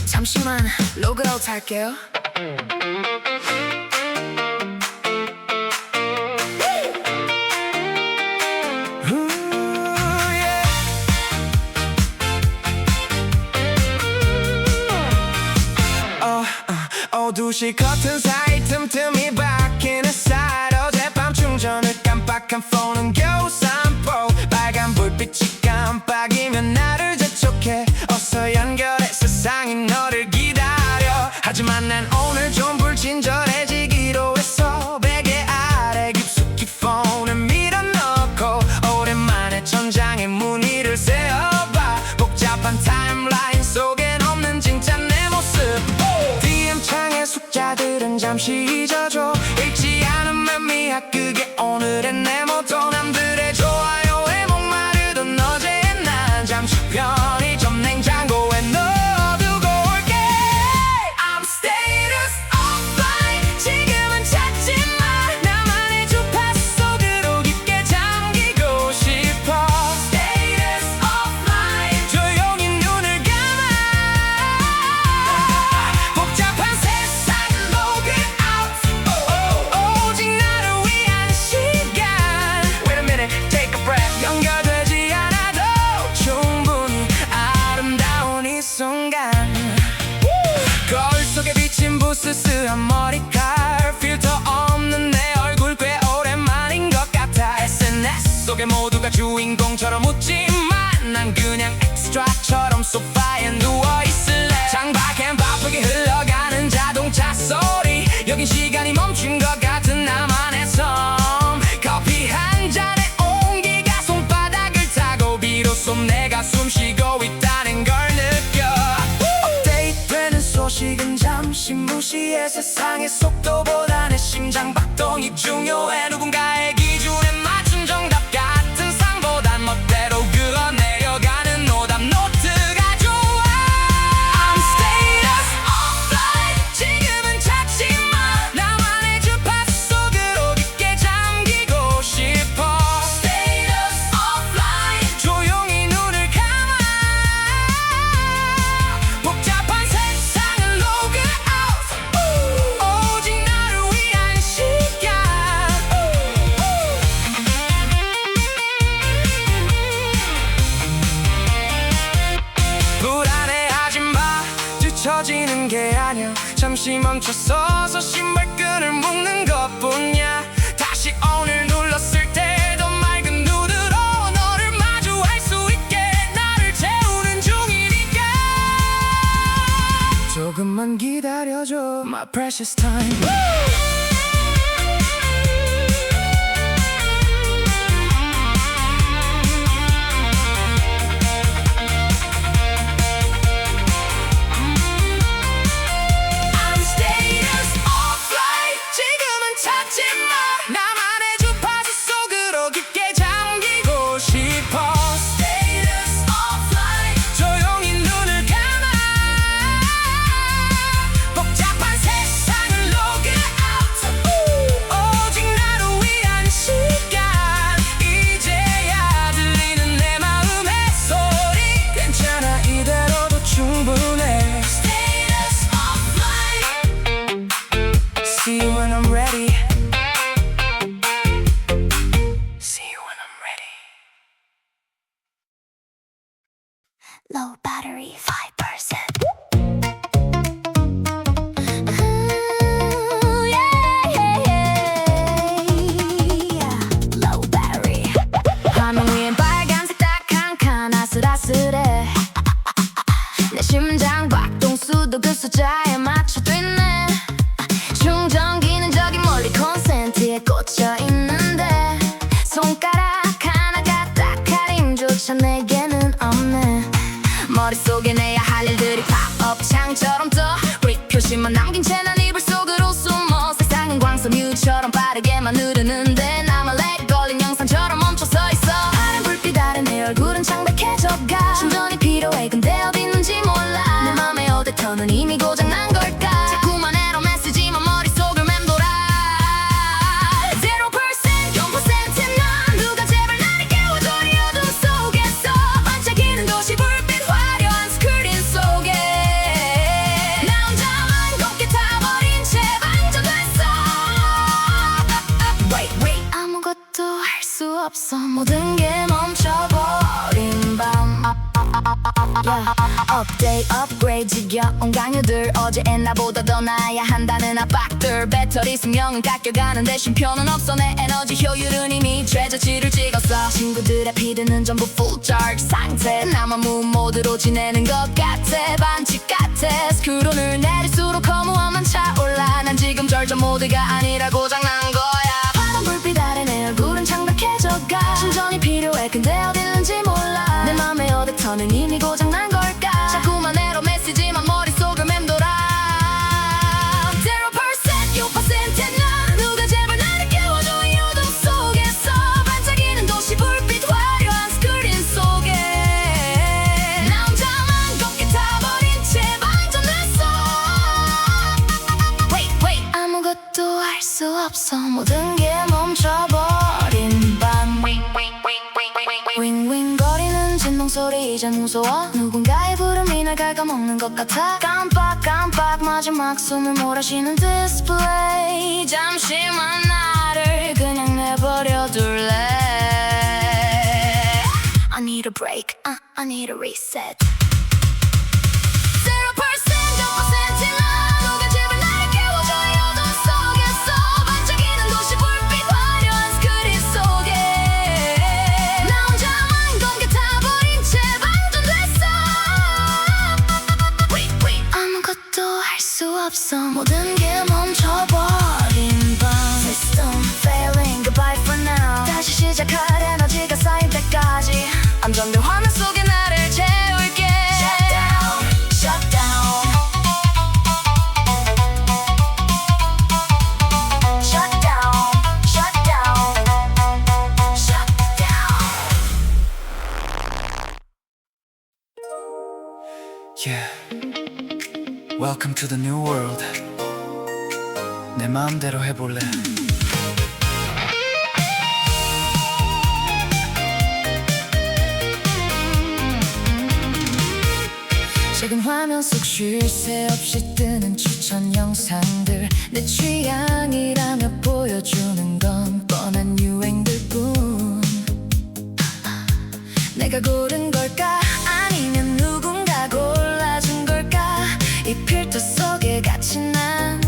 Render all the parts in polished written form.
잠시만 로그아웃 할게요. 어두시 커튼 사이 틈틈이 박히는 살 어젯밤 충전을 깜빡한 폰은 겨우散歩 빨간 불빛이 깜빡이면 나를 재촉해 어서 연결해 세상이 너를 기다려 하지만 난 오늘 좀 불친절해지기로 했어 베개 아래 깊숙이 폰을 밀어넣고 오랜만에 천장에 무늬를 세어봐 복잡한 타임라인 속엔 없는 진짜 내 모습 DM창의 숫자들은 잠시 잊어줘 읽지 않으면 미약 그게 오늘의 내 모토 남들의 좋아요에 목마르던 어제의 난 잠시 편의점 냉장고에 넣어두고 올게 I'm status offline 지금은 찾지 마 나만의 주파수 속으로 깊게 잠기고 싶어 Status offline 조용히 눈을 감아 복잡한 세상 log out 오직 나를 위한 시간 Wait a minute, take a breath 연결되지 않아도 충분히 아름다운 이 순간 거울 속에 비친 부스스한 머리칼 필터 없는 내 얼굴 꽤 오랜만인 것 같아 SNS 속에 모두가 주인공처럼 웃지만 난 그냥 엑스트라처럼 소파에 누워있을래 창밖엔 바쁘게 흘러가는 자동차 소리 여긴 시간이 멈춘 것 같은 나만의 섬 커피 한 잔에 온기가 손바닥을 타고 비로소 내가 숨쉬고 있다는 걸 느껴 업데이트되는 소식은 잠시 무시해 세상의 속도보다 내 심장 박동이 중요해 누군가의 기준에 맞춘 정답 같은 상보단 멋대로 끌어내려가는 오답 노트가 좋아 I'm status offline 지금은 찾지 마 나만의 주파수 속으로 깊게 잠기고 싶어 Status offline 조용히 눈을 감아 복잡한 세상을 log out 오직 나를 위한 시간 불안해하지 마 뒤처지는 게 아니야 잠시 멈춰서서 신발끈을 묶는 것뿐이야 다시 오늘 눌렀을 때도 맑은 눈으로 너를 마주할 수 있게 나를 채우는 중이니까 조금만 기다려줘 My precious time I'm status offline 지금은 찾지 마 나만의 주파수 속으로 깊게 잠기고 싶어 Status offline 조용히 눈을 감아 복잡한 세상을 log out 오직 나를 위한 시간 이제야 들리는 내 마음의 소리 괜찮아 이대로도 충분해 Status offline See you when I'm ready See you when I'm ready Low battery 5%. Low battery. 화면 위엔 빨간색 딱 한 칸 아슬아슬해 내 심장 박동수도 그 숫자에 맞춰 뛰네 충전기는 저기 멀리 콘센트에 꽂혀 있는데 손가락 하나가 딱 할인조차 내게는 없네 머릿속에 내야 할 일들이 팝업 창처럼 떠 브릭 표시만 남긴 채 난 이불 속으로 숨어 세상은 광섬유처럼 빠르게만 흐르는데 나만 렉 걸린 영상처럼 멈춰서 있어 파란 불빛 아래 내 얼굴은 창백해져가 충전이 필요해 근데 어디 있는지 몰라 내 맘의 어댑터는 이미 고장난 걸까 자꾸만 에러 메시지만 머릿속을 맴돌아 0% 0% 난 누가 제발 나를 깨워줘 이 어둠 속에서 반짝이는 도시 불빛 화려한 스크린 속에 없어 모든 게 멈춰버린 밤 업데이트 업그레이드 지겨운 강요들 어제의 나보다 더 나아야 한다는 압박들 배터리 수명은 깎여가는데 쉼표는 없어 내 에너지 효율은 이미 최저치를 찍었어 친구들의 피드는 전부 full charge 상태 나만 무음 모드로 지내는 것 같아 반칙 같아 스크롤을 내릴수록 허무함만 차올라 난 지금 절전 모드가 아니라 고장난 거야 파란 불빛 아래 내 얼굴은 창백해져가 신전이 필요해 근데 어딨는지 몰라 내 맘의 어댑터는 이미 고장난 걸까 자꾸만 에러 메시지만 머릿속을 맴돌아 0% 6%는 나 누가 제발 나를 깨워줘 이 어둠 속에서 반짝이는 도시 불빛 화려한 스크린 속에 나 혼자만 걷게 타버린 채 방전됐어 Wait 아무것도 할 수 없어 모든 게 멈춰버린 밤 윙윙거리는 진동소리 이젠 무서워 누군가의 부름이 날 갉아먹는 것 같아 깜빡깜빡 마지막 숨을 몰아쉬는 디스플레이 잠시만 나를 그냥 내버려 둘래 I need a break, I need a reset 0% 0%는 누가 제발 나를 깨워줘 이 어둠 속에서 반짝이는 도시 불빛 화려한 스크린 속에 나 혼자만 공개 타버린 채 방전됐어 아무것도 할 수 없어 모든 게 멈춰버린 밤 System failing goodbye for now 다시 시작할 에너지가 쌓인 때까지 안전된 화면 속에 나를 채울게 Shut down, shut down Shut down, shut down Shut down Yeah. Welcome to the new world. 내 마음대로 해볼래. 작은 화면 속 쉴 새 없이 뜨는 추천 영상들 내 취향이라며 보여주는 건 뻔한 유행들 뿐 내가 고른 걸까 아니면 누군가 골라준 걸까 이 필터 속에 갇힌 난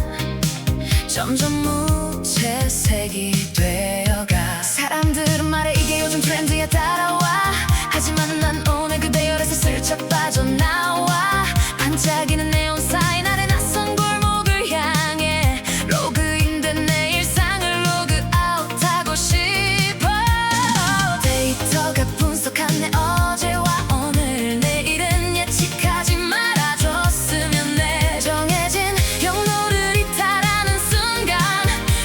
점점 무채색이 되어가 사람들은 말해 이게 요즘 트렌드에 따라와 하지만 난 오늘 그 배열에서 슬쩍 빠져나와 반짝이는 네온 사인 아래 낯선 골목을 향해 로그인된 내 일상을 로그아웃하고 싶어 데이터가 분석한 내 어제와 오늘 내일은 예측하지 말아줬으면 해 정해진 경로를 이탈하는 순간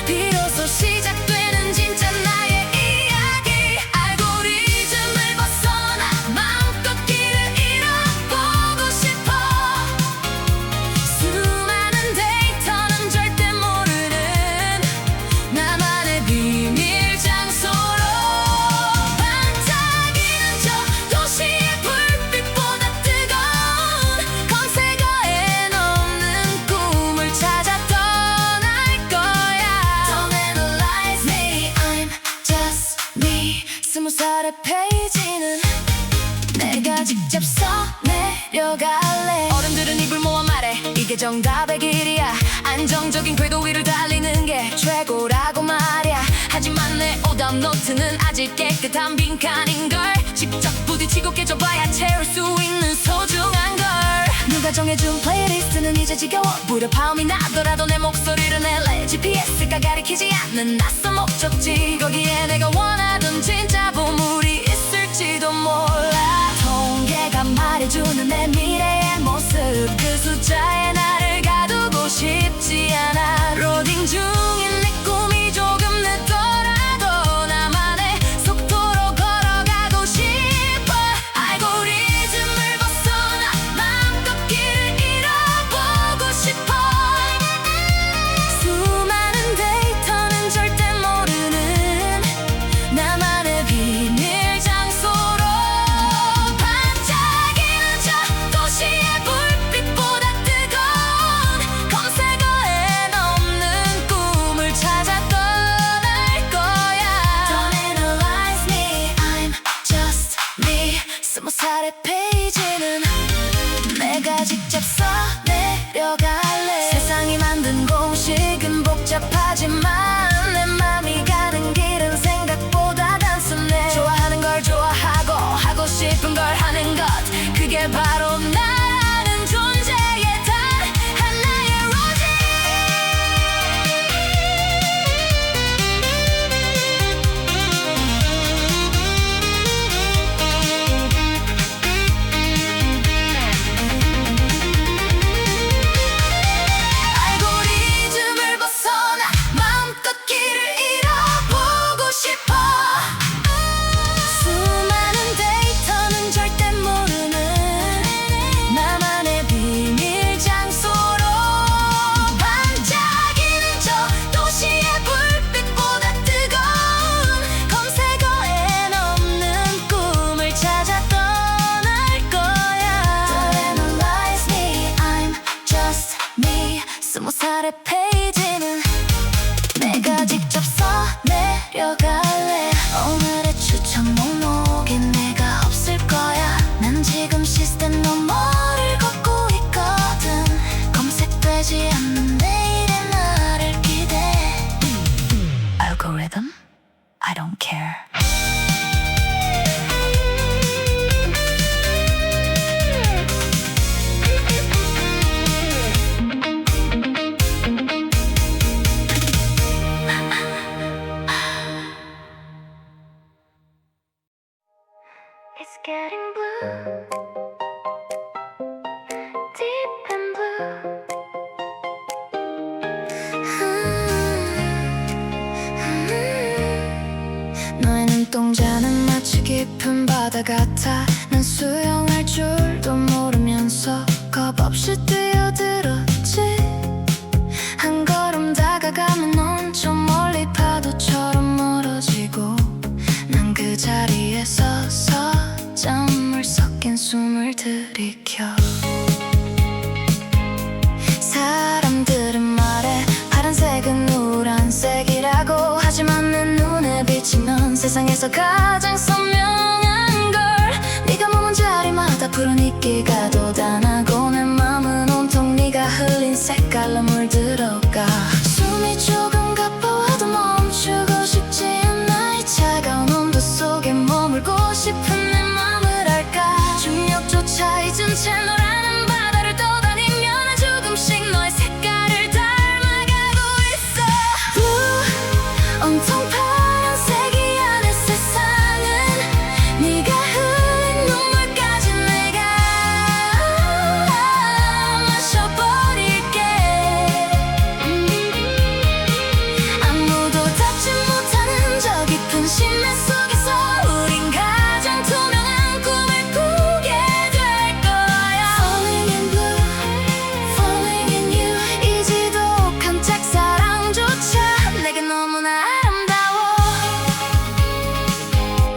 비로소 시작되는 진짜 나의 이야기 알고리즘을 벗어나 마음껏 길을 잃어보고 싶어 수많은 데이터는 절대 모르는 나만의 비밀 장소로 반짝이는 저 도시의 불빛보다 뜨거운 검색어에 넘는 꿈을 찾아 떠날 거야 Don't analyze me, I'm just me 20살의 페이지는 내가 직접 써내려갈래 어른들은 입을 모아 말해 이게 정답의 길이야 안정적인 궤도 위를 달리는 게 최고라고 말이야 하지만 내 오답 노트는 아직 깨끗한 빈칸인걸 직접 부딪히고 깨져봐야 채울 수 있는 소중한 걸 누가 정해준 플레이리스트는 이제 지겨워 무료파음이 나더라도 내 목소리를 낼래 GPS가 가리키지 않는 낯선 목적지 거기에 내가 원하던 진짜 보물이 있을지도 몰라 통계가 말해주는 내 미래의 모습 그 숫자에 나를 가두고 싶지 않아 로딩 중인 내 꿈이 조금 늦더라도 나만의 속도로 걸어가고 싶어 알고리즘을 벗어나 마음껏 길을 잃어보고 싶어 수많은 데이터는 절대 모르는 나만의 비밀 장소로 반짝이는 저 내가 직접 써내려갈래. 세상이 만든 공식은 복잡하지만 내 맘이 가는 길은 생각보다 단순해. 좋아하는 걸 좋아하고 하고 싶은 걸 하는 것, 그게 바로 나라는 존재의 단 하나의 로직. 알고리즘을 벗어나 마음껏 길을 잃어보고 싶어. 수많은 데이터는 절대 모르는 나만의 비밀 장소로 반짝이는 저 도시의 불빛보다 뜨거운 검색어엔 없는 꿈을 찾아 떠날 거야. Don't analyze me, I'm just me. 20살의 페이지는 내가 직접 써내려갈래. 오늘의 추천 목록에 내가 없을 거야. 난 지금 시스템 너머를 걷고 있거든. 검색되지 않는 내일의 나를 기대해. Algorithm? I don't care. It's getting blue, deep and blue. 너의 눈동자는 마치 깊은 바다 같아. 난 수영할 줄도 모르면서 겁없이 뛰어들었지. 한 걸음 다가가면 넌 저 멀리 파도처럼 멀어지고 난 그 자리에 서서 짠물 섞인 숨을 들이켜. 사람들은 말해 파란색은 노란색이라고. 하지만 내 눈에 비치면 세상에서 가장 선명한 걸. 네가 머문 자리마다 푸른 이끼가 돋아나고 내 맘은 온통 네가 흘린 색깔로 물들어가. 숨이 조금 가빠와도 멈추고 싶지 않아. 이 차가운 온도 속에 머물고 싶은 내 맘을 알까. 중력조차 잊은 채 너라는 바다를 떠다니며 난 조금씩 너의 색깔을 닮아가고 있어. Blue, 온통 파란색이 아닌 세상은 네가 흘린 눈물까지 내가 마셔버릴게. 아무도 닿지 못하는 저 깊은 심해 속에서 우린 가장 투명한 꿈을 꾸게 될 거야. Falling in blue, falling in you. 이 지독한 짝사랑조차 내게 너무나 아름다워.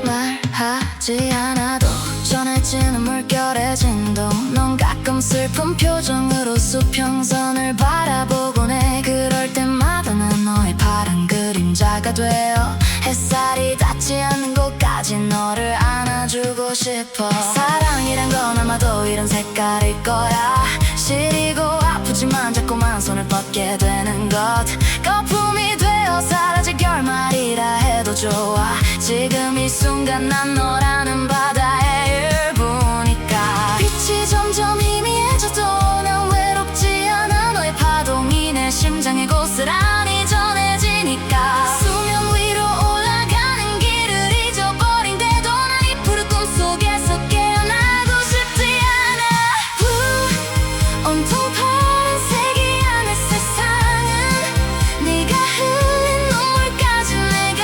말하지 않아도 전해지는 물결의 진동. 넌 가끔 슬픈 표정으로 수평선을 바라보곤 해. 그럴 때마다 난 너의 파란 그림자가 되어 햇살이 닿지 않는 곳까지 너를 안아주고 싶어. 사랑이란 건 아마도 이런 색깔일 거야. 시리고 아프지만 자꾸만 손을 뻗게 되는 것. 거품이 되어 사라질 결말이라 해도 좋아. 지금 이 순간 난 너라는 바다의 일부니까. 빛이 점점 희미해져도 난 외롭지 않아. 너의 파동이 내 심장의 고스란히 전해지니까. 수면 위로 올라가는 길을 잊어버린데도 난 이 푸른 꿈속에서 깨어나고 싶지 않아. Blue, 온통 파란색이 아닌 세상은 네가 흘린 눈물까지 내가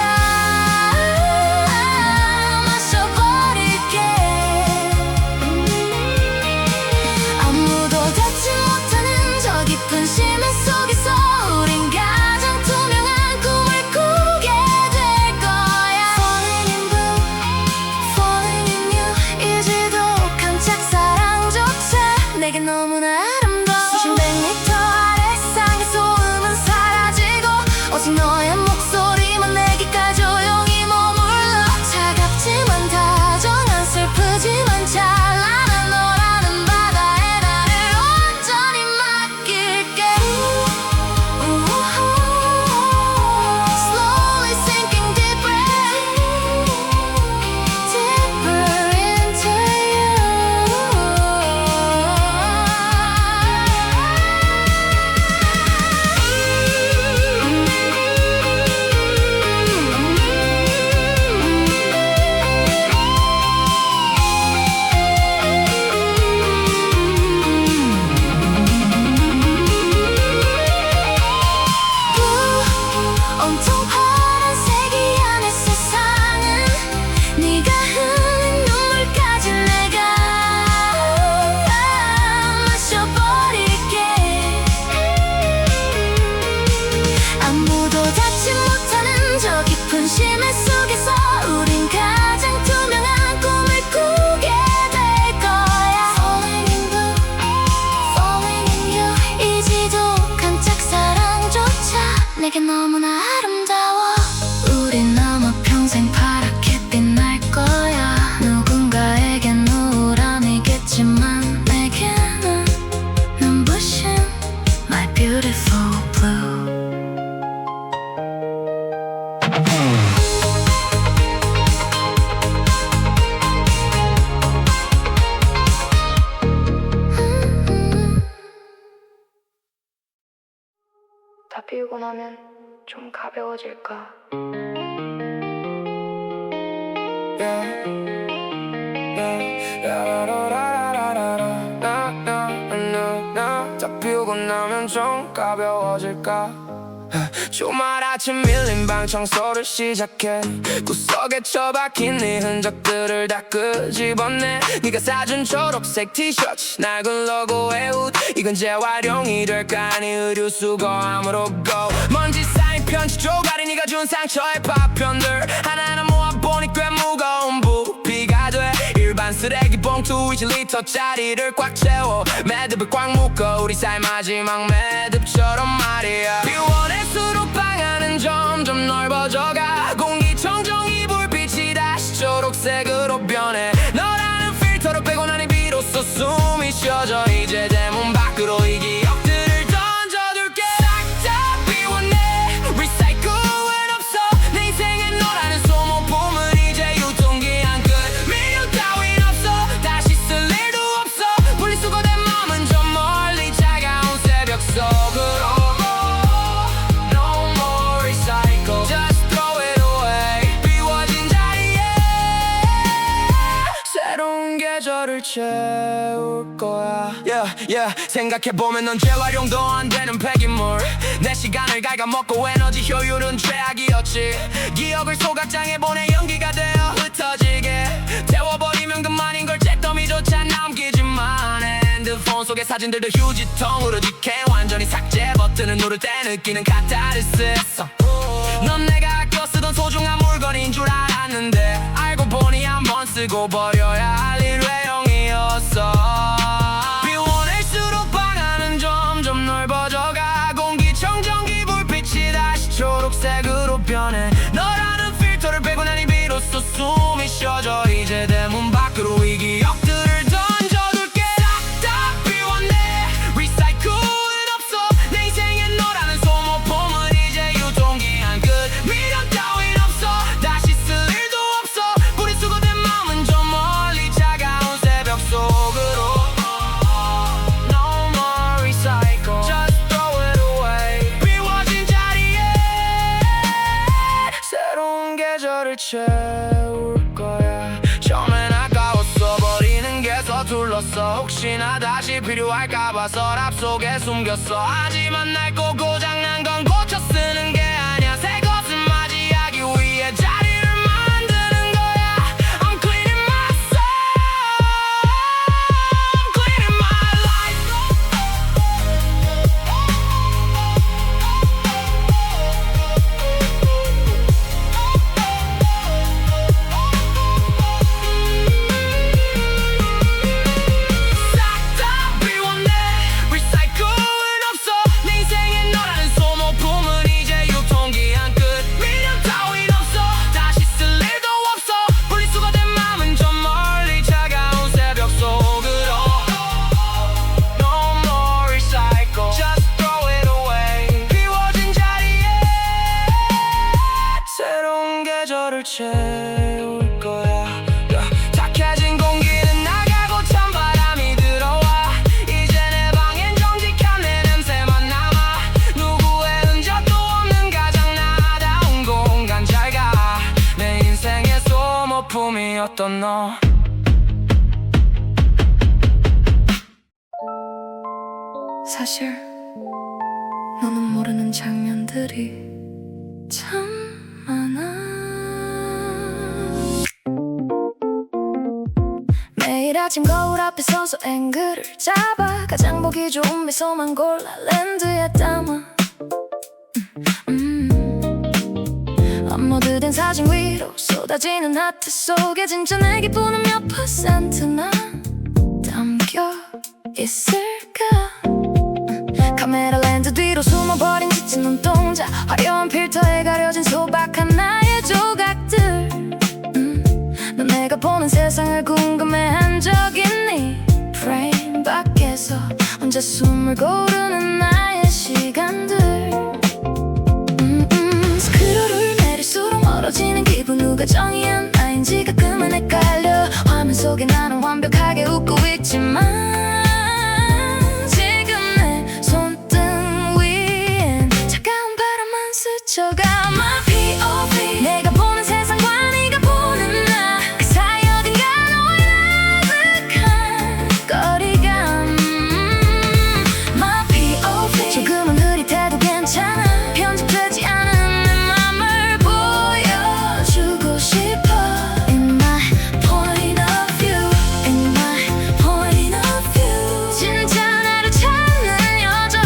마셔버릴게. 아무도 닿지 못하는 저 깊은 심해 속에서 우린 가장 투명한 꿈을 꾸게 될 거야. Falling in blue, falling in you. 이 지독한 짝사랑조차 내게 너무나 아름다워. 수십 미터 아래 세상의 소음은 사라지고 오직 너의 목소리만 내 귓가에 조용히 머물러. 차갑지만 다정한 슬프지만 찬란한 너라는 바다에 나를 내게 너무나 아름다워. 우린 아마 평생 파랗게 빛날 거야. 누군가에겐 우울함이겠지만 내게는 눈부신 my beautiful blue. 다 피우고 나면 좀 가벼워질까? 다 피우고 나면 좀 가벼워질까? 주말 아침 밀린 방 청소를 시작해. 구석에 처박힌 네 흔적들을 다 끄집어내. 네가 사준 초록색 티셔츠 낡은 로고의 옷, 이건 재활용이 될까? 아니 의류 수거함으로 go. 먼지 쌓인 편지 조각이 네가 준 상처의 파편들 하나하나 모아보니 꽤 무거운 부피가 돼. 일반 쓰레기 봉투 20리터짜리를 꽉 채워 매듭을 꽉 묶어. 우리 사이 마지막 매듭처럼 말이야. 비워낼수록 방 안은 점점 넓어져가. 공기청정기 불빛이 다시 초록색으로 변해. 너라는 필터를 빼고 나니 비로소 숨이 쉬어져. 이제 대문 밖으로 이 기억들을 던져둘게. 싹 다 비워내. 리사이클은 없어. 내 인생엔 너라는 소모품은 이제 유통기한 끝. 미련 따윈 없어. 다시 쓸 일도 없어. 분리수거된 마음은 저 멀리 차가운 새벽 속으로. 계절을 채울 거야. 생각해보면 넌 재활용도 안 되는 폐기물. 내 시간을 갉아먹고 에너지 효율은 최악이었지. 기억을 소각장에 보내 연기가 되어 흩어지게. 태워버리면 그만인 걸. 잿더미조차 남기지만 핸드폰 속의 사진들도 휴지통으로 직해. 완전히 삭제 버튼을 누를 때 느끼는 카타르시스. 넌 내가 아껴 쓰던 소중한 물건인 줄 알았는데 알고 보니 한번 쓰고 버려야 할 일회용이었어. 비워낼수록 방 안은 점점 넓어져가. 공기청정기 불빛이 다시 초록색으로 변해. 너라는 필터를 빼고 나니 비로소 숨이 쉬어져. 이제 대문 밖으로 이 기억들을 던져둘게. 싹 다 비워내. 리사이클은 없어. 내 인생엔 너라는 소모품은 이제 유통기한 끝. 미련 따윈 없어. 다시 쓸 일도 없어. 분리수거된 마음은 저 멀리 차가운 새벽 속으로. No more recycle. Just throw it away. 비워진 자리에 새로운 계절을 채울 거야. 처음엔 아까웠어. 버리는 게 서툴렀어. 혹시나 다시 필요할까봐 서랍 속에 숨겼어. 하지만 낡고 고장난 건 고쳐 쓰는 게 아니야. 새 것을 맞이하기 위해 자리를 만드는 거야. I'm cleaning myself. I'm cleaning my life. 싹 다 비워내. 리사이클은 없어. 내 인생엔 너라는 소모품은 이제 유통기한 끝. 미련 따윈 없어. 다시 쓸 일도 없어. 분리수거된 마음은 저 멀리 차가운 새벽 속으로. No more recycle. Just throw it away. 비워진 자리에 새로운 계절을 채울 거야. 탁해진 공기는 나가고 찬바람이 들어와. 이제 내 방엔 정직한 내 냄새만 남아. 누구의 흔적도 없는 가장 나다운 공간. 잘 가. 내 인생의 소모품이었던 너. 사실 너는 모르는 장면들이 참 많아. 매일 아침 거울 앞에 서서 앵글을 잡아. 가장 보기 좋은 미소만 골라 렌즈에 담아. 업로드된 사진 위로 쏟아지는 하트 속에 진짜 내 기분은 몇 퍼센트나 담겨 있을까? 카메라 렌즈 뒤로 숨어버린 지 미친 눈동자 화려한 필터에 가려진 소박한 나의 조각들 넌 내가 보는 세상을 궁금해한 적 있니? 프레임 밖에서 혼자 숨을 고르는 나의 시간들 스크롤을 내릴수록 멀어지는 기분 누가 정의한 나인지 가끔은 헷갈려 화면 속에 나는 완벽하게 웃고 있지만 지금 내 손등 위엔 차가운 바람만 스쳐가 My POV 내가 보는 세상과 네가 보는 나 그 사이 어딘가 너의 나득한 거리감 My POV 조금은 흐릿해도 괜찮아 편집되지 않은 내 맘을 보여주고 싶어 In my point of view In my point of view 진짜 나를 찾는 여정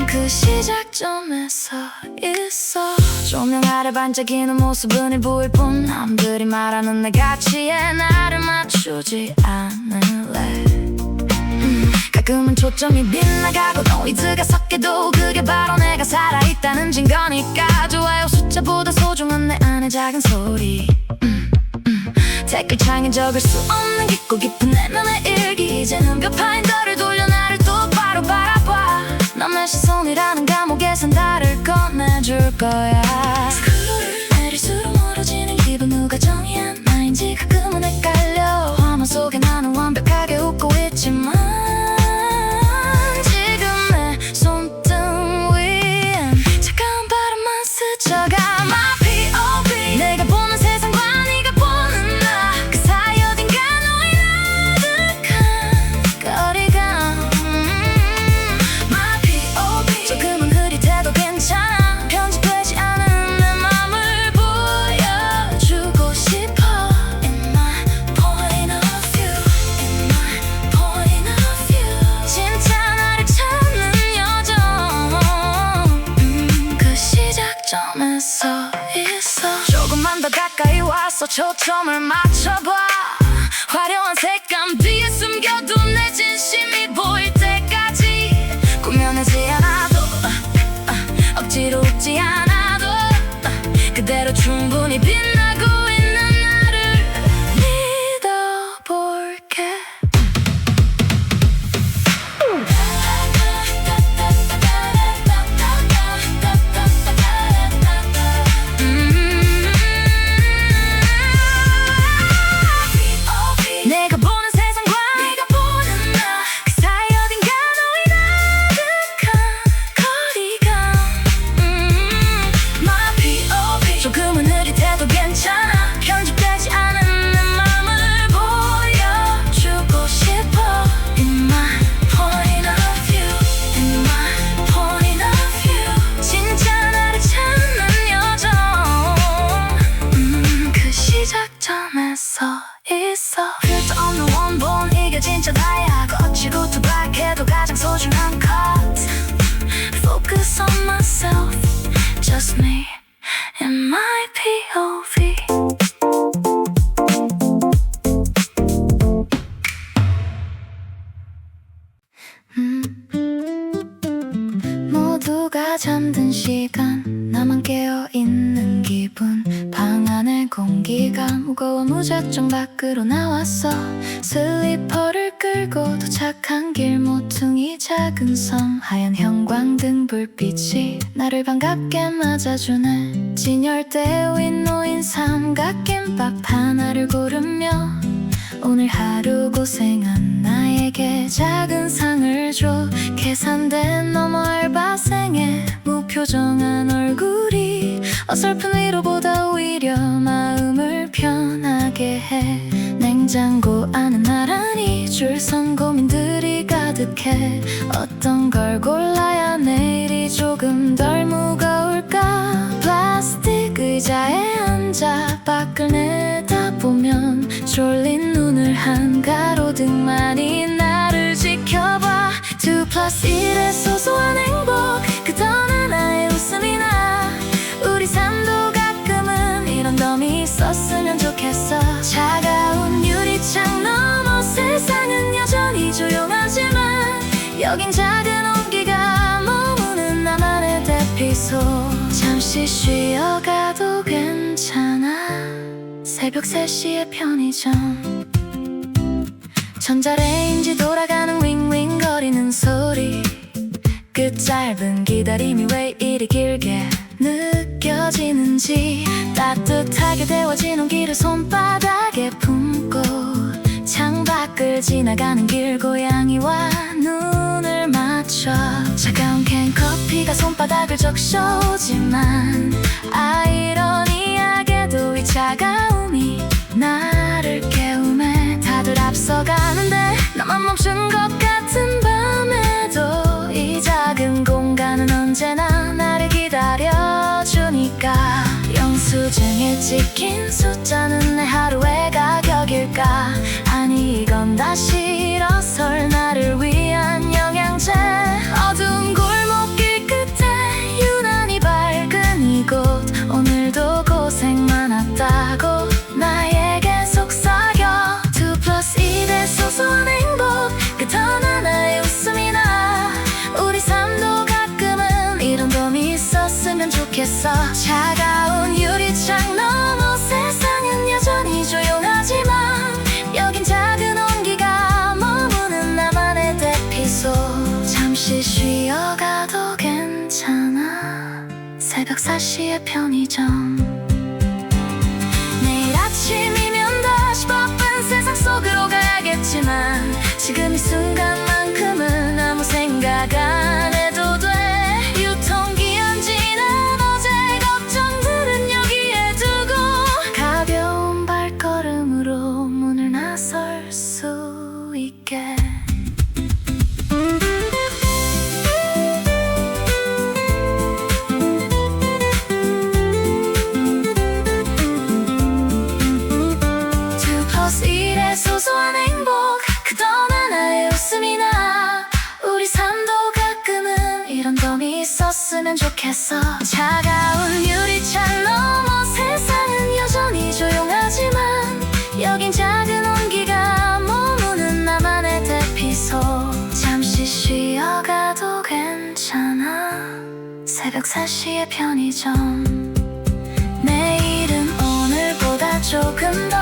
그 시작점에 서 있어 조명 아래 반짝이는 모습은 일부일 뿐 남들이 말하는 내 가치에 나를 맞추지 않을래 가끔은 초점이 빗나가고 노이즈가 섞여도 그게 바로 내가 살아있다는 증거니까 좋아요 숫자보다 소중한 내 안의 작은 소리 댓글창에 적을 수 없는 깊고 깊은 내면의 일기 이제는 몇 파인더를 돌려 나를 똑바로 바라봐 남의 시선이라는 감옥에선 나를 꺼내줄 거야 스크롤을 내릴수록 멀어지는 기분 누가 정의한 나인지 가끔은 헷갈려 화면 속에 나는 완벽하게 웃고 있지만 지금 내 손등 위엔 차가운 바람만 스쳐가 My POV 내가 보는 세상과 네가 보는 나 그 사이 어딘가 너의 나득한 거리감 My POV 조금은 흐릿해도 괜찮아 편집되지 않은 내 맘을 보여주고 싶어 In my point of view In my point of view 진짜 나를 찾는 여정 그 시작점에 서 있어 조금만 더 가까이 와서 초점을 맞춰봐 화려한 색감 뒤에 숨겨둔 내 진심이 보일 때까지 꾸며내지 않아도 억지로 웃지 않아도 그대로 충분히 빛나고 있는 나를 믿어볼게 내가 보는 세상과 네가 보는 나 그 사이 어딘가 너의 나득한 거리감 My POV 조금은 흐릿해도 괜찮아 편집되지 않은 내 맘을 보여주고 싶어 In my point of view In my point of view 진짜 나를 찾는 여정 그 시작점에 서 있어 필터 없는 원본 이게 진짜 다야 거치고 투박해도 가장 소중한 cut Focus on myself Just me and my POV 모두가 잠든 시간 나만 깨어있는 기분 방 안의 공기가 무거워 무작정 밖으로 나왔어 슬리퍼를 끌고 도착한 길 모퉁이 작은 섬 하얀 형광등 불빛이 나를 반갑게 맞아주네 진열대 위 놓인 삼각김밥 하나를 고르며 오늘 하루 고생한 나에게 작은 상을 줘 계산대 너머 알바생의 무표정한 얼굴이 어설픈 위로보다 오히려 마음을 편하게 해 냉장고 안은 나란히 줄 선 고민들이 가득해 어떤 걸 골라야 내일이 조금 덜 무거울까 플라스틱 의자에 앉아 밖을 내다보면 졸린 눈을 한 가로등만이 나를 지켜봐 2+1의 소소한 행복 그 더는 나의 웃음이 나 우리 삶도 가끔은 이런 덤이 있었으면 좋겠어 차가운 유리창 너머 세상은 여전히 조용하지만 여긴 작은 온기가 머무르 대피소 잠시 쉬어가도 괜찮아 새벽 3시의 편의점 전자레인지 돌아가는 윙윙거리는 소리 그 짧은 기다림이 왜 이리 길게 느껴지는지 따뜻하게 데워진 온기를 손바닥에 품고 창밖을 지나가는 길 고양이와 눈을 맞춰 차가운 캔커피가 손바닥을 적셔오지만 아이러니하게도 이 차가움이 나를 깨우네 다들 앞서가는데 나만 멈춘 것 같은 밤에도 이 작은 공간은 언제나 나를 기다려주니까 영수증에 찍힌 숫자는 내 하루의 가격일까 아니 이건 다 싫어설 나를 위한 영양제 어두운 골목길 끝에 유난히 밝은 이곳 오늘도 고생 많았다고 나에게 속삭여 2+1의 소소한 행복 끝 하나의 웃음이 나 우리 삶도 가끔은 이런 봄이 있었으면 좋겠어 차가운 유리창 너머 세상은 여전히 조용하지만 여긴 작은 온기가 머무는 나만의 대피소 잠시 쉬어가도 괜찮아 새벽 4시의 편의점 내일 아침이면 다시 바쁜 세상 속으로 가야겠지만 지금 이 순간만큼은 아무 생각 안 해도 돼 유통기한 지난 어제 걱정들은 여기에 두고 가벼운 발걸음으로 문을 나설 수 있게 소소한 행복 그던 하나의 웃음이 나 우리 삶도 가끔은 이런 봄이 있었으면 좋겠어 차가운 유리창 너머 세상은 여전히 조용하지만 여긴 작은 온기가 머무는 나만의 대피소 잠시 쉬어가도 괜찮아 새벽 4시의 편의점 내일은 오늘보다 조금 더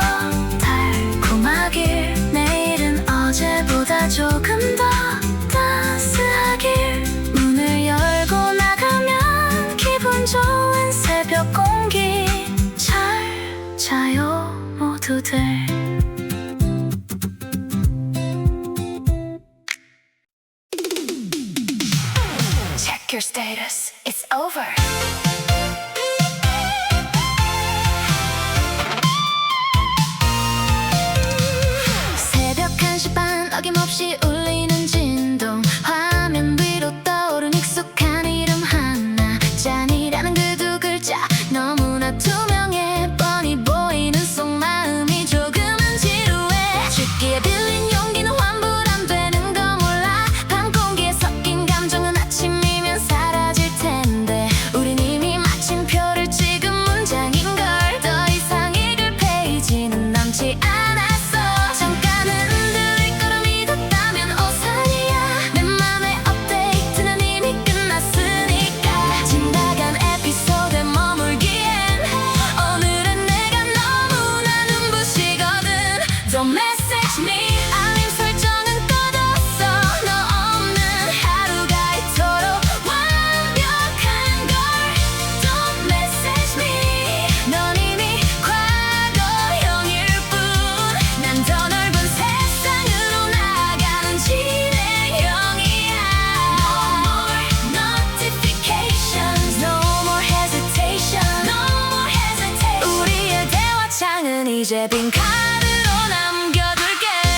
달콤하길 내일은 어제보다 조금 더 따스하길 문을 열고 나가면 기분 좋은 새벽 공기 잘 자요 모두들 Check your status, it's over 어김없이 울리는 진동 화면 위로 떠오른 익숙한 이름 하나 짠이라는 그 두 글자 너무나 투명해 뻔히 보이는 속마음이 조금은 지루해 죽기에 빌린 용기는 환불 안 되는 거 몰라 밤 공기에 섞인 감정은 아침이면 사라질 텐데 우린 이미 마침표를 찍은 문장인걸 더 이상 읽을 페이지는 남지 않았어 잠깐은 Don't message me 알림 설정은 꺼뒀어 너 없는 하루가 이토록 완벽한 걸 Don't message me 넌 이미 과거형일 뿐 난 더 넓은 세상으로 나가는 진행형이야 No more notifications No more hesitation No more hesitation 우리의 대화창은 이제 빈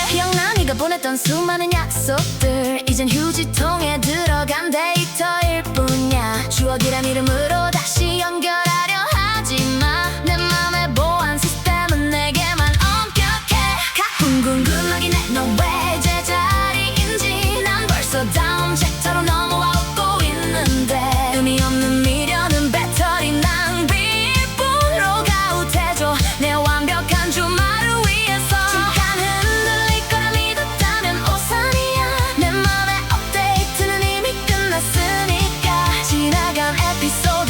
기억나 네가 보냈던 수많은 약속들 이젠 휴지통에 들어간 데이터일 뿐이야 추억이란 이름으로 다시 연결하려 하지마 내 맘의 보안 시스템은 내게만 엄격해 가끔 궁금하긴 해 너 왜 제자리인지 난 벌써 다음 챕터로 넘어와 웃고 있는데 의미 없는 미련은 배터리 낭비일 뿐 로그아웃해줘 내 완벽한 주말을 위해서 지나간 에피소드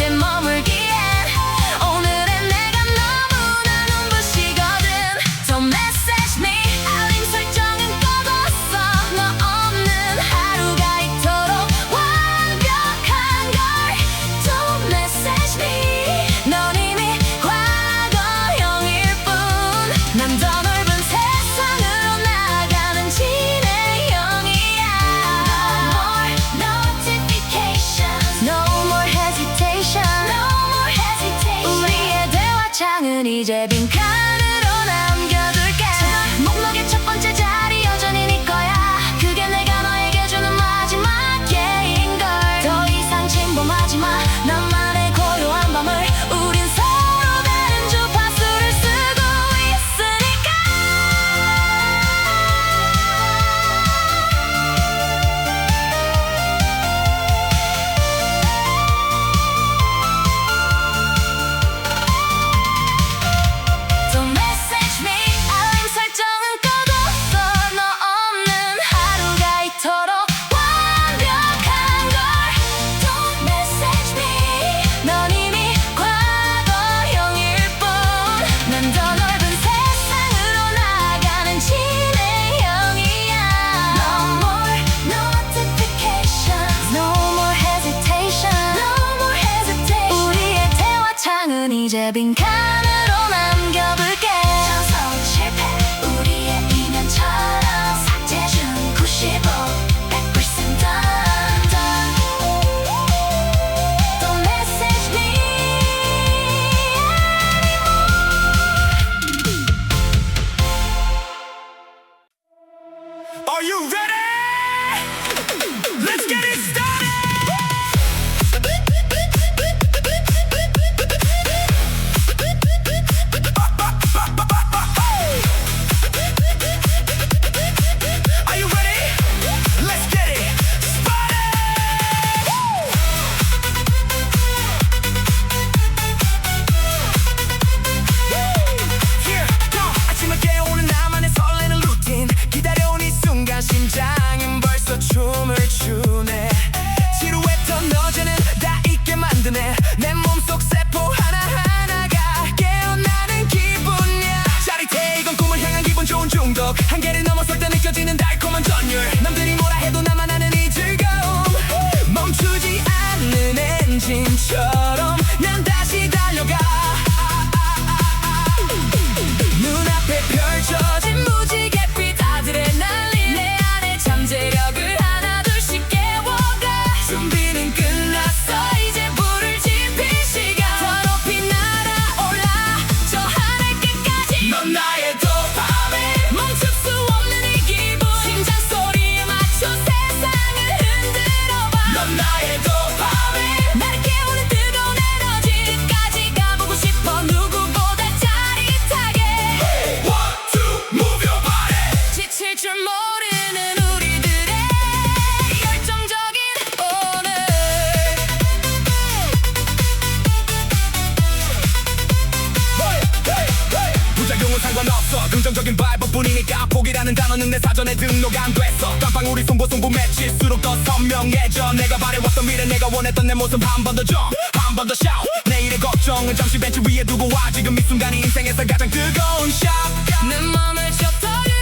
긍정적인 바이브뿐이니까 포기라는 단어는 내 사전에 등록 안 됐어. 깜빵우리 송보 맺힐수록 더 선명해져. 내가 바래왔던 미래 내가 원했던 내 모습 한 번 더 jump 한 번 더 shout. 내일의 걱정은 잠시 벤치 위에 두고 와. 지금 이 순간이 인생에서 가장 뜨거운 shout. 내 맘을 셔터를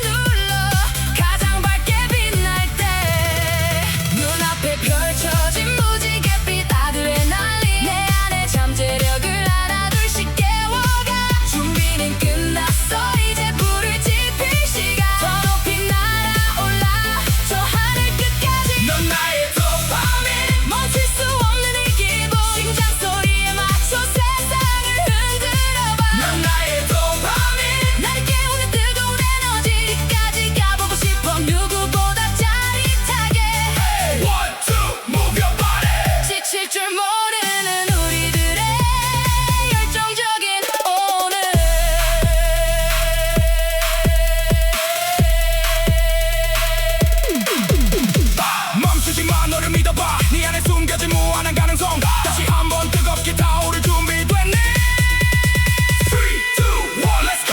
눌러 가장 밝게 빛날 때 눈앞에 펼쳐진 무지갯빛 아드레날린 내 안에 잠재력을 하나둘씩 깨워가. 준비는 끝났어 이제 불을 지필 시간. 더 높이 날아올라 저 하늘 끝까지. 넌 나의 도파민 멈출 수 없는 이 기분. 심장 소리에 맞춰 세상을 흔들어봐. 넌 나의 도파민 나를 깨우는 뜨거운 에너지까지 가보고 싶어. 누구보다 짜릿하게 One, two, move your body. 지칠 줄 모르는 우리들의 열정적인 오늘. 멈추지 마 너를 믿어봐. 네 안에 숨겨진 무한한 가능성. 다시 한번 뜨겁게 타오를 준비됐니? 3, 2, 1, let's go.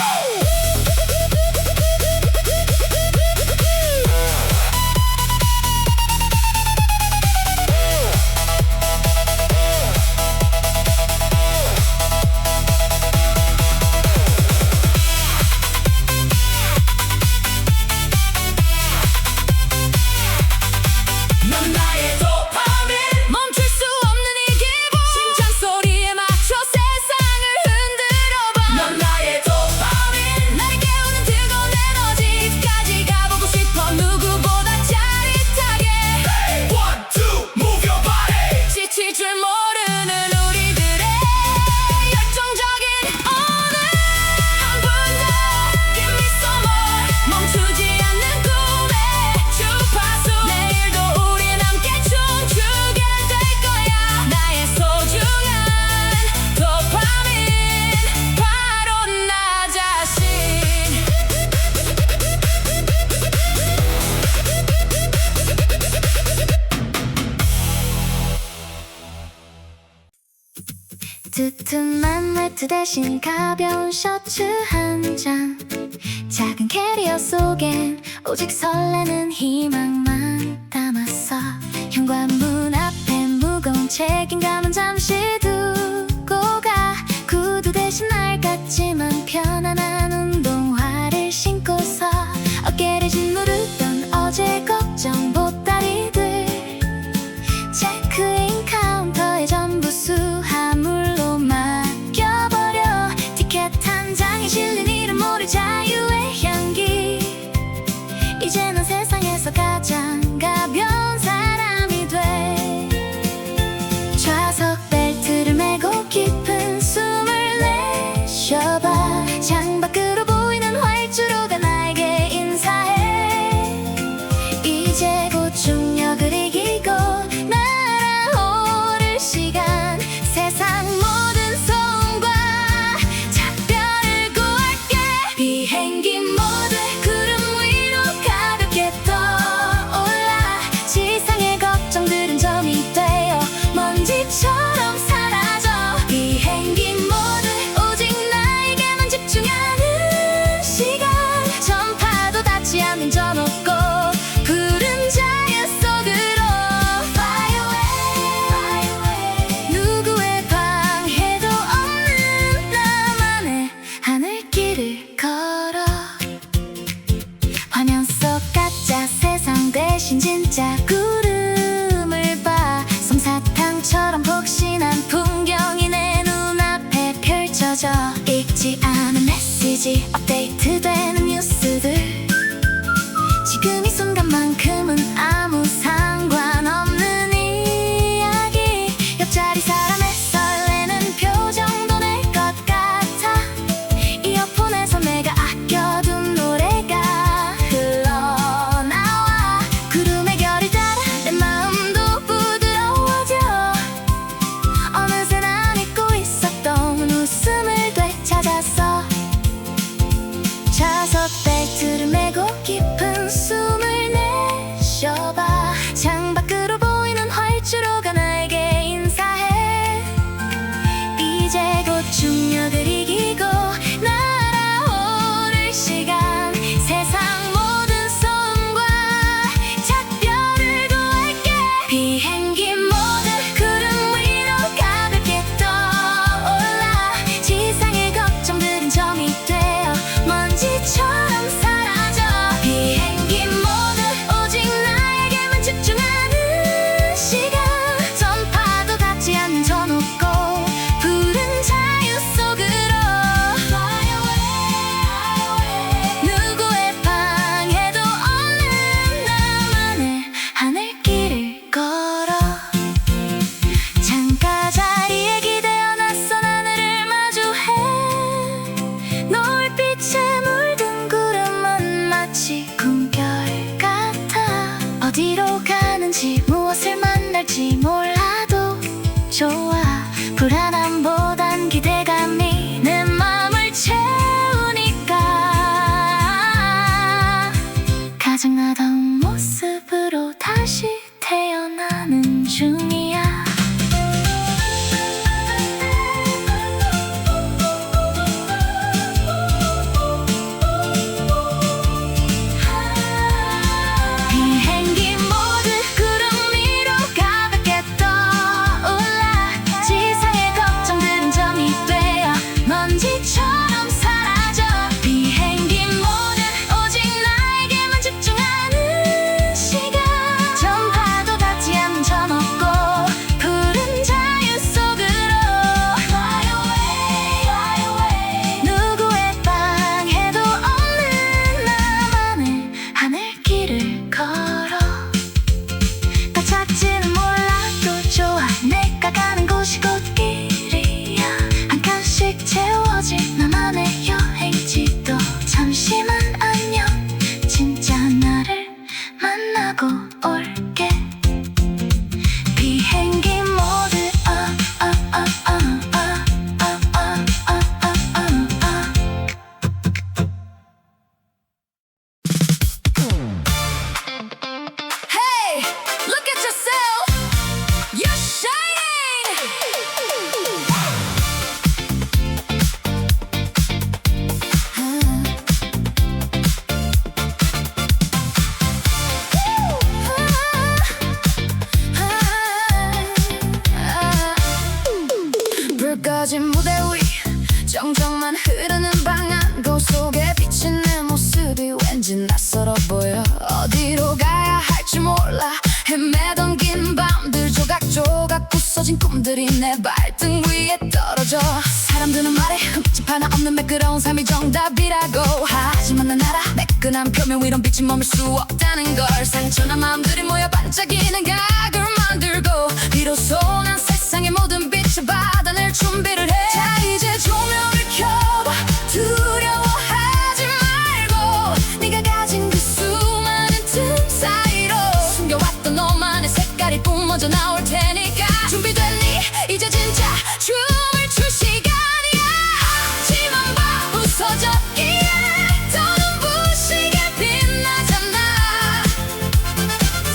넌 나의 도파민 멈출 수 없는 이 기분. 심장 소리에 맞춰 세상을 흔들어봐. 넌 나의 도파민 나를 깨우는 뜨거운 에너지까지 가보고 싶어. 누구보다 짜릿하게 One, two, move your body. 지칠 줄 모르는 우리들의 열정적인 오늘. 한 번 더 Give me some more. 멈추지 않는 꿈의 주파수. 내일도 우린 함께 춤추게 될 거야. 나의 소중한 도파민 바로 나 자신. 두툼한 말투 대신 가벼운 셔츠 한 장. 작은 캐리어 속엔 오직 설레는 희망만 담았어. 현관문 앞에 무거운 책임감은 잠시 두고 가. 구두 대신 날 같지만 편안한 운동화를 신고서 어깨를 짓누르던 어제 걱정 보따리들. 체크인 카운터에 전부 수화물로 맡겨버려. 티켓 한 장에 실린 이름 모를 자유의 향기. 이제 넌 세상에서 가장 가벼운 사람이 돼. 좌석 벨트를 매고 깊은 숨을 내쉬어봐. 창밖으로 보이는 활주로가 나에게 인사해. 이제 곧 중력을 이기고 날아오를 시간. 세상 모든 소음과 작별을 구할게. 비행기 모드 구름 위로 가볍게 떠올라. 지상의 걱정들은 점이 되어 먼지처럼 사라져. 비행기 모드 오직 나에게만 집중하는 시간. 전파도 닿지 않는 저 높고 푸른 자연 속으로 Fly away. 누구의 방해도 없는 나만의 하늘길을 걸어. 화면 속 가짜 세상 대신 진짜 구름을 봐. 솜사탕처럼 폭신한 풍경이 내 눈앞에 펼쳐져. 읽지 않은 메시지 업데이트되는 뉴스들. 지금 이 순간만큼은 아무 상관없는 이야기. 옆자리 사람의 설레는 표정도 내 것 같아. 이어폰에서 내가 아껴둔 노래가 흘러나와. 구름의 결을 따라 내 마음도 부드러워져. 어느새 난 잊고 있었던 웃음을 되찾았어. 좌석 벨트를 매고 깊은 숨을 내쉬어봐. 창밖으로 보이는 활주로가 나에게 인사해. 이제 곧 중력을 이기고 날아오를 하는지 무엇을 만날지 몰라도 좋아. 불안함보단 기대감이 내 맘을 채우니까 가증나던 모습으로 다시 태어나는 중이야. 비행기 모두 구름 위로 가볍게 떠올라. 지상의 걱정들은 점이 되어 먼지처럼 사라져. 비행기 모두 오직 나에게만 집중하는 시간. 전파도 닿지 않는 저 높고 푸른 자유 속으로 Fly away, fly away. 누구의 방해도 없는 나만의 하늘길을 걸어. 다 찾지는 몰라도 좋아. 내가 가는 곳이 꽃길이야. 한 칸씩 채워질 나만의 여행지도. 잠시만 안녕. 진짜 나를 만나고 올게. 비행기 모드 Hey, look at yourself. You're shining. 불 꺼진 무대 위 정적만 흐르는 방안. 거울 속에 비친 내 모습이 왠지 낯설어 보여. 어디로 가야 할지 몰라 헤매던 긴 밤들. 조각조각 부서진 꿈들이 내 발등 위에 떨어져. 사람들은 말해 흠집 하나 없는 매끄러운 삶이 정답이라고. 하지만 난 알아 매끈한 표면 위론 빛이 머물 수 없다는 걸. 상처난 마음들이 모여 반짝이는 각을 만들고 비로소 난 세상의 모든 빛을 받아낼 준비를 해. 자 이제 조명을 켜봐. 두려워하지 말고 네가 가진 그 수많은 틈 사이로 숨겨왔던 너만의 색깔이 뿜어져 나올 테니까. 준비됐니? 이제 진짜 춤을 출 시간이야. 앞치만 봐 부서졌기에 더 눈부시게 빛나잖아.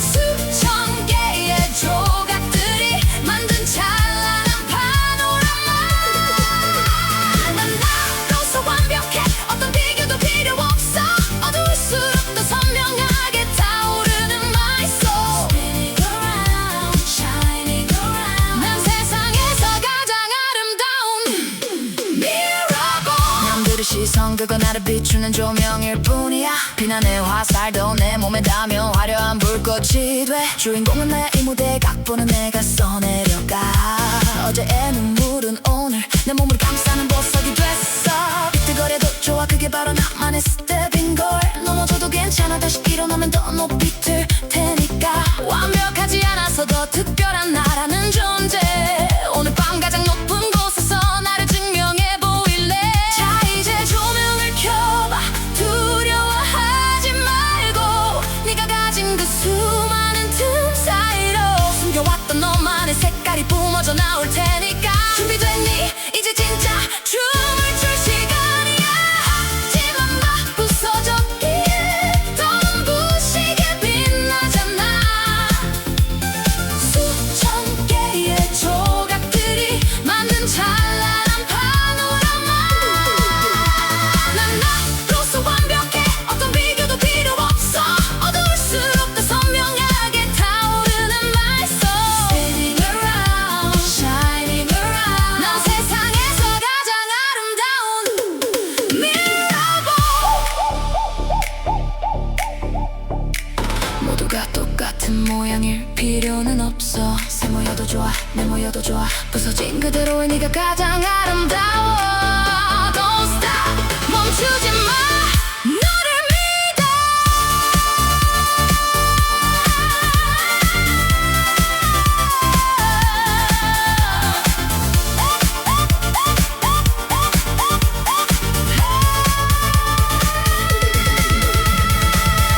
수천 개의 조각들이 만든 찬란한 파노라마. 난 나로서 완벽해. 어떤 비교도 필요 없어. 어두울수록 더 선명하게 타오르는 my soul. Spinning around, shining around. 난 세상에서 가장 아름다운 mirable. 남들의 시선 그거 나를 비추는 조명일 뿐이야. 비난의 화살도 내 몸에 닿으면 화려한 불꽃이 돼. 주인공은 나야. 이 무대의 각본은 내가 써내려가. 어제의 눈물은 오늘 내 몸을 감싸는 보석이 됐어. 비틀거려도 좋아. 그게 바로 나만의 스텝인걸. 넘어져도 괜찮아. 다시 일어나면 더 높이 들 테니까. 완벽하지 않아서 더 특별한 나라는 존재. 오늘 밤 가장 높은 곳에서 나를 증명해 보일래. 자 이제 조명을 켜봐. 두려워하지 말고 네가 가진 그 수많은 틈 사이로 숨겨왔던 너만의 색깔이 뿜어져 나올 테니까. 준비됐니? 이제 진짜 춤을 출 시간이야. 앞치만 봐 부서졌기에 더 눈부시게 빛나잖아. 수천 개의 조각들이 만든 찬란한 파노라마. 난 나로서 완벽해. 어떤 비교도 필요 없어. 어두울수록 더 선명하게 타오르는 my soul. Spinning around, shining around. 난 세상에서 가장 아름다운 mirable. 모두가 똑같은 모양일 필요는 없어. 새 모여도 좋아 내 모여도 좋아. 부서진 그대로의 네가 가장 아름다워. Don't stop 멈추지 마. 너를 믿어.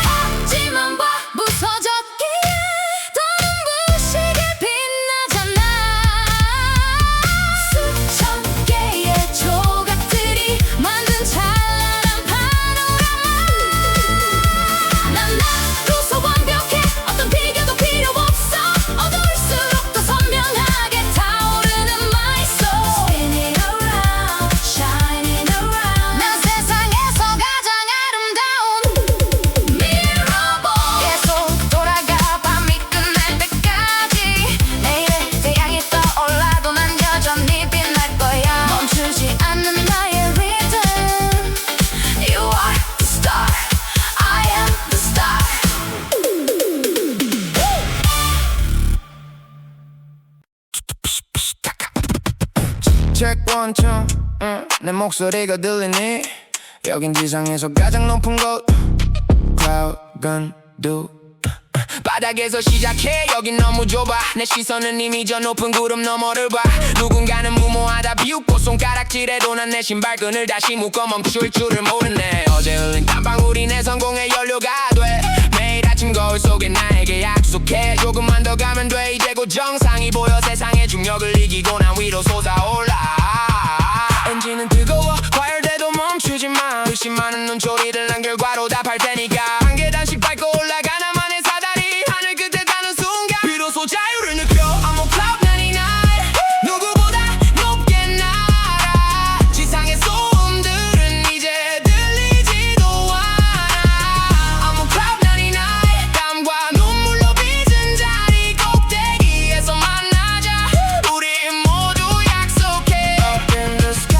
앞치만 봐 부서졌기에 더 Check 1, 2 내 목소리가 들리니 여긴 지상에서 가장 높은 곳 Cloud Gundu 바닥에서 시작해 여긴 너무 좁아 내 시선은 이미 저 높은 구름 너머를 봐 누군가는 무모하다 비웃고 손가락질해도 난 내 신발끈을 다시 묶어 멈출 줄을 모르네 어제 흘린 땀방울이 내 성공의 연료가 돼 매일 아침 거울 속에 나에게 약속해 조금만 더 가면 돼 이제 곧 정상이 보여 세상의 중력을 이기고 난 위로 솟아올라 엔진은 뜨거워 과열돼도 멈추지 마 의심많은 눈초리들 난 결과로 답할 테니까 한 계단씩 밟고 올라가 나만의 사다리 하늘 끝에 닿는 순간 비로소 자유를 느껴 I'm on cloud 99 누구보다 높게 날아 지상의 소음들은 이제 들리지도 않아 I'm on cloud 99 땀과 눈물로 빚은 자리 꼭대기에서 만나자 우리 모두 약속해 Up in the sky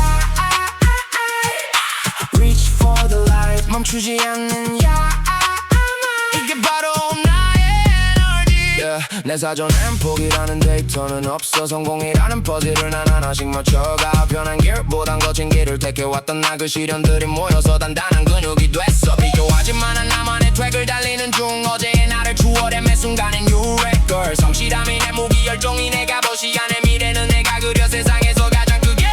Reach for the light 멈추지 않는 이게 바로 나의 에너지 내 사전엔 포기라는 데이터는 없어 성공이라는 퍼즐을 난 하나씩 맞춰가 변한 길보단 거친 길을 택해왔던 나 그 시련들이 모여서 단단한 근육이 됐어 비교하지만 나만의 트랙을 달리는 중 어제의 나를 추월해 매 순간엔 new record 성실함이 내 무기 열정이 내 갑옷이야 내 미래는 내가 그려 세상에서 가장 크게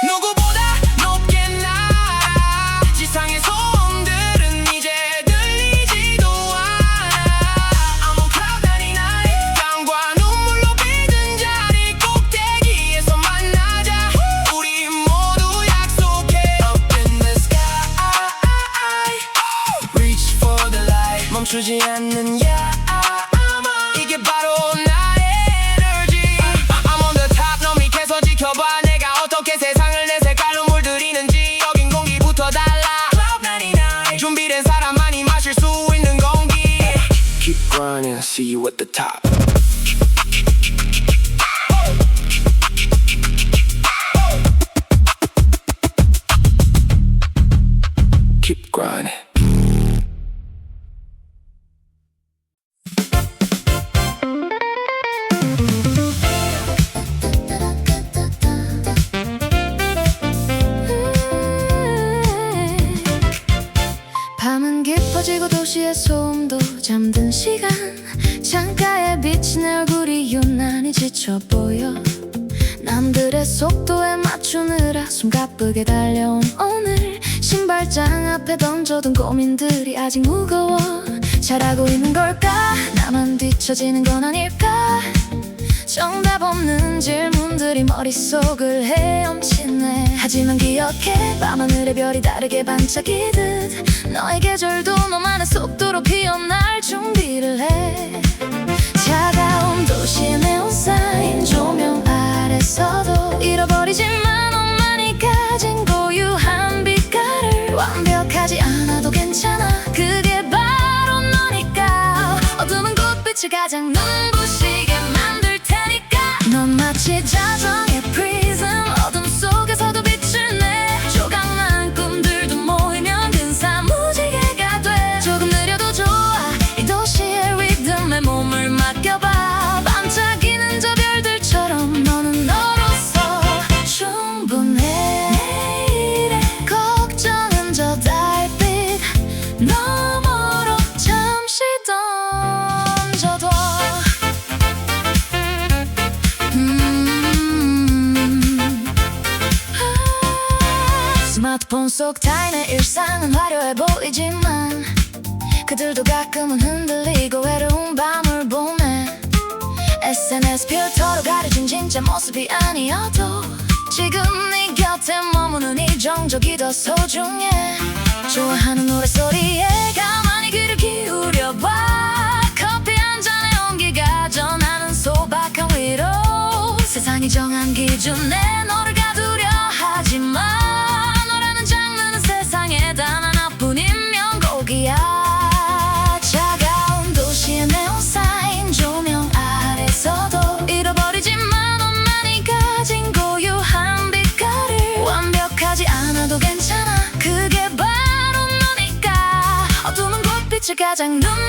누구보다 높게 날아 지상의 소음들은 이제 들리지도 않아 I'm on cloud 99 땀과 눈물로 빚은 자리 꼭대기에서 만나자 우리 모두 약속해 Up in the sky Reach for the light 멈추지 않는 야망 이게 바로 나의 에너지 I'm on the top 너 밑에서 지켜봐 어떻게 세상을 내 색깔로 물들이는지 여긴 공기부터 달라 Cloud 99 준비된 사람만이 마실 수 있는 공기 Keep grinding, see you at the top Keep grinding 밤은 깊어지고 도시의 소음도 잠든 시간 창가에 비친 내 얼굴이 유난히 지쳐 보여 남들의 속도에 맞추느라 숨가쁘게 달려온 오늘 신발장 앞에 던져둔 고민들이 아직 무거워 잘하고 있는 걸까 나만 뒤처지는 건 아닐까 정답 없는 질문들이 머릿속을 헤엄치네 하지만 기억해 밤하늘의 별이 다르게 반짝이듯 너의 계절도 너만의 속도로 피어날 준비를 해 차가운 도시의 네온 사인 조명 아래서도 잃어버리지만 너만이 가진 고유한 빛깔을 완벽하지 않아도 괜찮아 그게 바로 너니까 어두운 꽃빛을 가장 눈부시게 만들 넌 마치 자정의 프리즘 어둠 속에서도 빛을 내 조각난 꿈들도 모이면 근사무지개가 돼 조금 느려도 좋아 이 도시의 리듬에 몸을 맡겨봐 반짝이는 저 별들처럼 너는 너로서 충분해 내일의 걱정은 저 달빛 너머로 잠시 던져둬 스마트폰 속 타인의 일상은 화려해 보이지만 그들도 가끔은 흔들리고 외로운 밤을 보내 SNS 필터로 가려진 진짜 모습이 아니어도 지금 네 곁에 머무는 이 정적이 더 소중해 좋아하는 노래소리에 가만히 귀를 기울여봐 커피 한 잔의 온기가 전하는 소박한 위로 세상이 정한 기준에 너를 가두려 하지마. 너라는 장르는 세상에 단 하나뿐인 명곡이야. 차가운 도시의 네온 사인 조명 아래서도 잃어버리지만 너만이 가진 고유한 빛깔을. 완벽하지 않아도 괜찮아, 그게 바로 너니까. 어두운 곳빛을 가장 눈